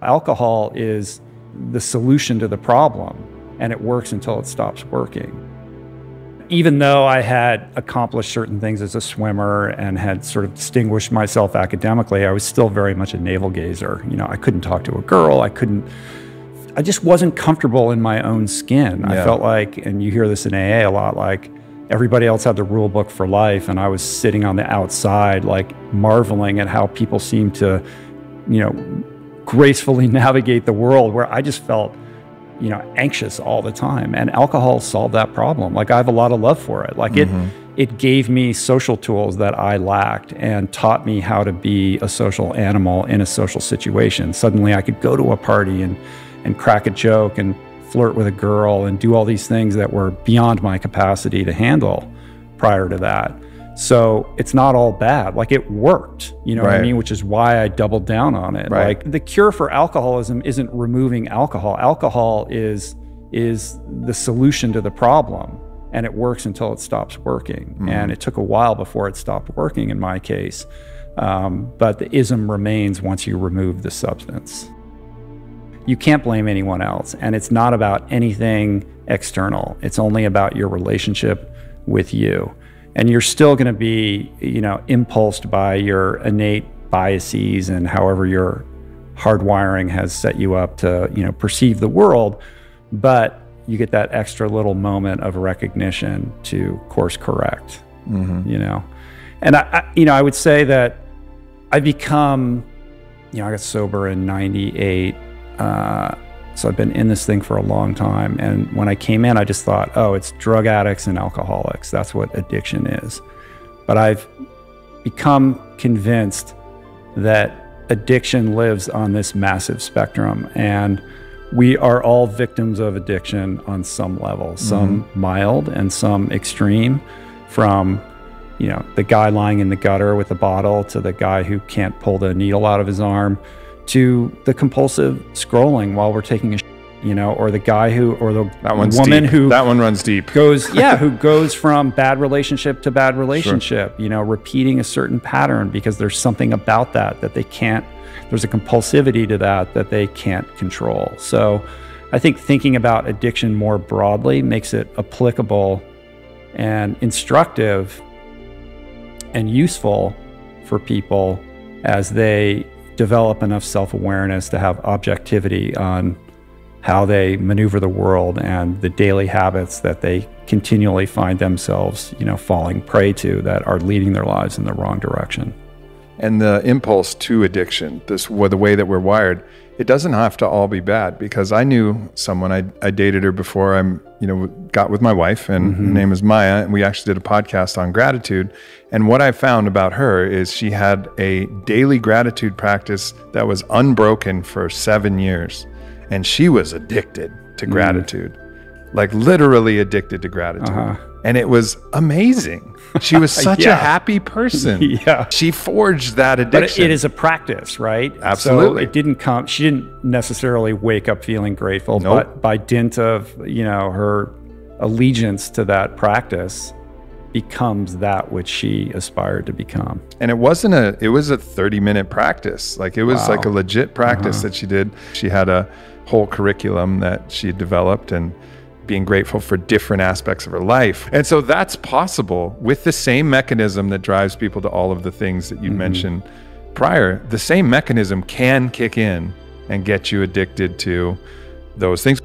Alcohol is the solution to the problem, and it works until it stops working. Even though I had accomplished certain things as a swimmer and had sort of distinguished myself academically, I was still very much a navel gazer. You know, I couldn't talk to a girl. I just wasn't comfortable in my own skin. Yeah. I felt like, and you hear this in AA a lot, like everybody else had the rule book for life, and I was sitting on the outside, like marveling at how people seem to, you know, gracefully navigate the world, where I just felt, you know, anxious all the time. And alcohol solved that problem. Like, I have a lot of love for it. Like, it gave me social tools that I lacked and taught me how to be a social animal in a social situation. Suddenly I could go to a party and crack a joke and flirt with a girl and do all these things that were beyond my capacity to handle prior to that. So it's not all bad. Like, it worked, you know what I mean? Which is why I doubled down on it. Like, the cure for alcoholism isn't removing alcohol. Alcohol is the solution to the problem, and it works until it stops working. And it took a while before it stopped working in my case. But the ism remains once you remove the substance. You can't blame anyone else, and it's not about anything external. It's only about your relationship with you. And you're still going to be, you know, impulsed by your innate biases and however your hardwiring has set you up to, you know, perceive the world. But you get that extra little moment of recognition to course correct, you know. And I would say that I become, you know, I got sober in '98. So I've been in this thing for a long time. And when I came in, I just thought, oh, it's drug addicts and alcoholics. That's what addiction is. But I've become convinced that addiction lives on this massive spectrum. And we are all victims of addiction on some level, some mild and some extreme, from, you know, the guy lying in the gutter with a bottle to the guy who can't pull the needle out of his arm, to the compulsive scrolling while we're taking a you know, or the guy who, or the woman deep. who that one runs deep goes, who goes from bad relationship to bad relationship, you know, repeating a certain pattern because there's something about that they can't, there's a compulsivity to that they can't control. So I think thinking about addiction more broadly makes it applicable and instructive and useful for people as they develop enough self-awareness to have objectivity on how they maneuver the world and the daily habits that they continually find themselves, you know, falling prey to that are leading their lives in the wrong direction. And the impulse to addiction, the way that we're wired, it doesn't have to all be bad, because I knew someone, I dated her before I got with my wife, and her name is Maya, and we actually did a podcast on gratitude. And what I found about her is she had a daily gratitude practice that was unbroken for 7 years. And she was addicted to gratitude, like literally addicted to gratitude. And it was amazing. She was such a happy person. She forged that addiction. But it is a practice, right? Absolutely. So it didn't come, she didn't necessarily wake up feeling grateful, but by dint of, you know, her allegiance to that practice becomes that which she aspired to become. And it was a 30-minute practice. Like, it was like a legit practice that she did. She had a whole curriculum that she had developed, and being grateful for different aspects of her life. And so that's possible with the same mechanism that drives people to all of the things that you mentioned prior. The same mechanism can kick in and get you addicted to those things.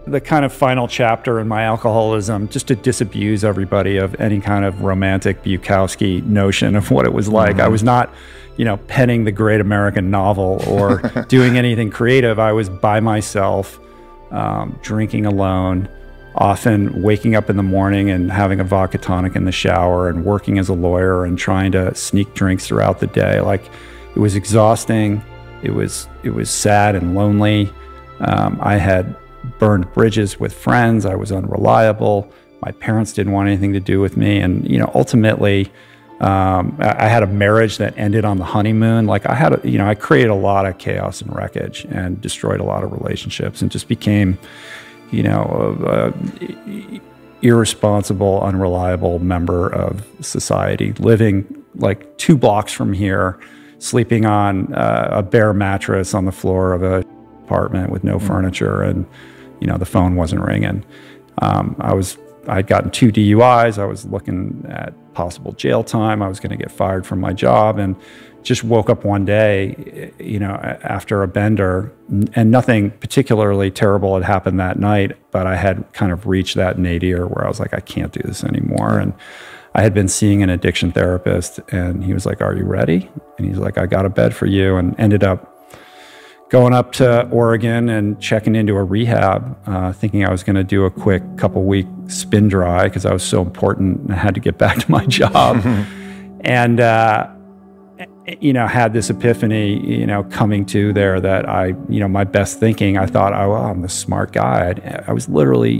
The kind of final chapter in my alcoholism, just to disabuse everybody of any kind of romantic Bukowski notion of what it was like. I was not, you know, penning the great American novel or doing anything creative. I was by myself, drinking alone, often waking up in the morning and having a vodka tonic in the shower, and working as a lawyer and trying to sneak drinks throughout the day. Like, it was exhausting. It was sad and lonely. I had burned bridges with friends. I was unreliable. My parents didn't want anything to do with me. And, you know, ultimately, I had a marriage that ended on the honeymoon. Like, I created a lot of chaos and wreckage and destroyed a lot of relationships, and just became, you know, irresponsible, unreliable member of society, living like 2 blocks from here sleeping on a bare mattress on the floor of a apartment with no furniture, and the phone wasn't ringing. I'd gotten 2 DUIs. I was looking at possible jail time. I was going to get fired from my job, and just woke up one day, after a bender, and nothing particularly terrible had happened that night, but I had kind of reached that nadir where I was like, I can't do this anymore. And I had been seeing an addiction therapist, and he was like, are you ready? And he's like, I got a bed for you, and ended up going up to Oregon and checking into a rehab, thinking I was going to do a quick couple-week spin dry because I was so important and I had to get back to my job. And, had this epiphany, coming to there that my best thinking, I thought, oh, I'm the smart guy. I was literally,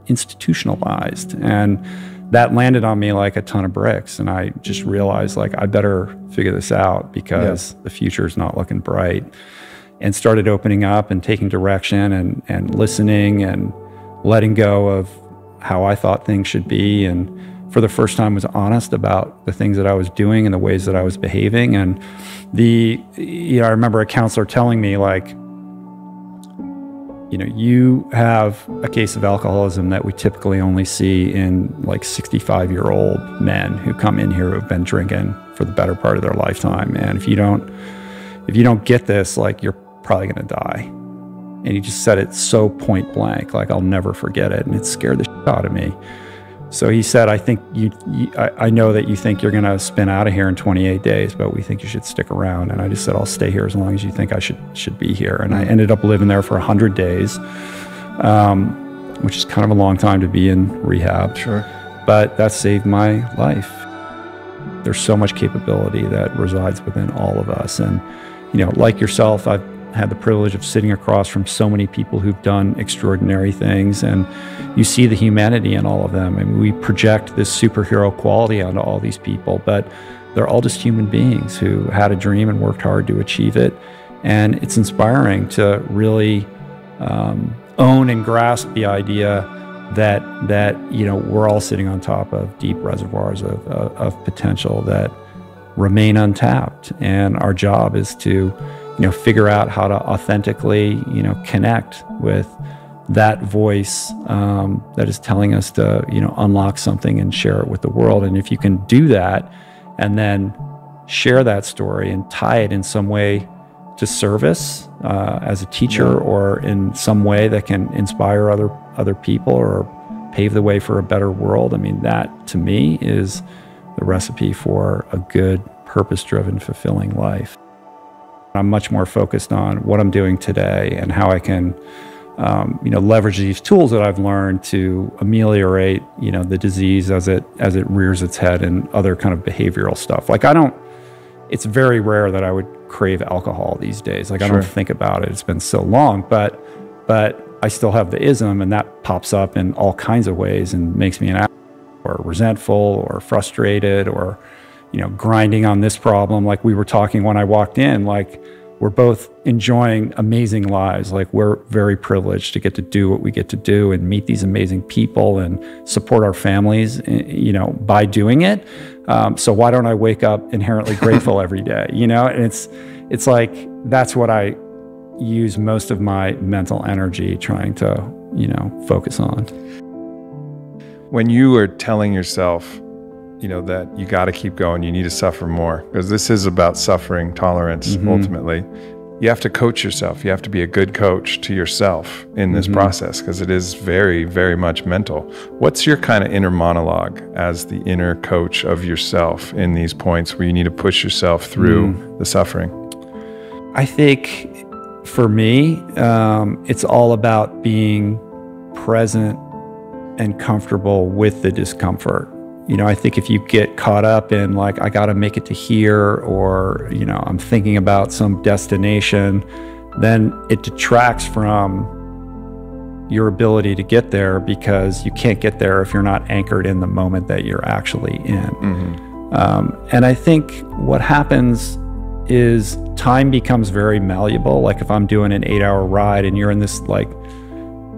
institutionalized. And that landed on me like a ton of bricks. And I just realized, like, I better figure this out because the future is not looking bright. And started opening up and taking direction and listening and letting go of how I thought things should be. And for the first time was honest about the things that I was doing and the ways that I was behaving. And I remember a counselor telling me, like, you have a case of alcoholism that we typically only see in like 65-year-old men who come in here who have been drinking for the better part of their lifetime. And if you don't get this, like, you're probably going to die. And he just said it so point blank, like, I'll never forget it. And it scared the shit out of me. So he said, I think I know that you think you're going to spin out of here in 28 days, but we think you should stick around. And I just said, I'll stay here as long as you think I should be here. And I ended up living there for 100 days, which is kind of a long time to be in rehab. Sure. But that saved my life. There's so much capability that resides within all of us. And, like yourself, I've had the privilege of sitting across from so many people who've done extraordinary things, and you see the humanity in all of them. I mean, we project this superhero quality onto all these people, but they're all just human beings who had a dream and worked hard to achieve it. And it's inspiring to really own and grasp the idea that we're all sitting on top of deep reservoirs of potential that remain untapped, and our job is to figure out how to authentically connect with that voice that is telling us to unlock something and share it with the world. And if you can do that and then share that story and tie it in some way to service as a teacher, or in some way that can inspire other people or pave the way for a better world, I mean, that to me is the recipe for a good, purpose-driven, fulfilling life. I'm much more focused on what I'm doing today and how I can, leverage these tools that I've learned to ameliorate, the disease as it rears its head, and other kind of behavioral stuff. Like, it's very rare that I would crave alcohol these days. Like, I don't think about it. It's been so long, but I still have the ism, and that pops up in all kinds of ways and makes me an asshole, or resentful, or frustrated, or grinding on this problem. Like we were talking when I walked in, like, we're both enjoying amazing lives. Like, we're very privileged to get to do what we get to do and meet these amazing people and support our families, by doing it. So why don't I wake up inherently grateful every day? And it's like, that's what I use most of my mental energy trying to, focus on. When you are telling yourself, that you got to keep going, you need to suffer more, because this is about suffering tolerance. Ultimately, you have to coach yourself. You have to be a good coach to yourself in this process, because it is very, very much mental. What's your kind of inner monologue as the inner coach of yourself in these points where you need to push yourself through the suffering? I think for me, it's all about being present and comfortable with the discomfort. I think if you get caught up in, like, I got to make it to here, or, I'm thinking about some destination, then it detracts from your ability to get there, because you can't get there if you're not anchored in the moment that you're actually in. And I think what happens is time becomes very malleable. Like, if I'm doing an 8-hour ride and you're in this, like,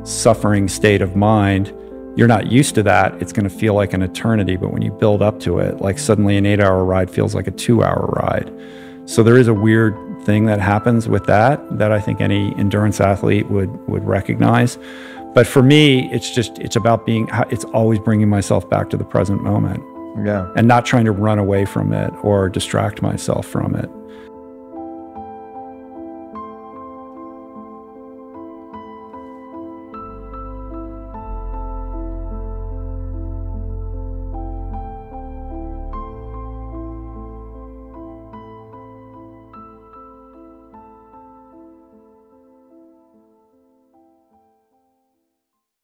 suffering state of mind, you're not used to that. It's going to feel like an eternity. But when you build up to it, like, suddenly an 8-hour ride feels like a 2-hour ride. So there is a weird thing that happens with that I think any endurance athlete would recognize. But for me, it's about it's always bringing myself back to the present moment. Yeah. And not trying to run away from it or distract myself from it.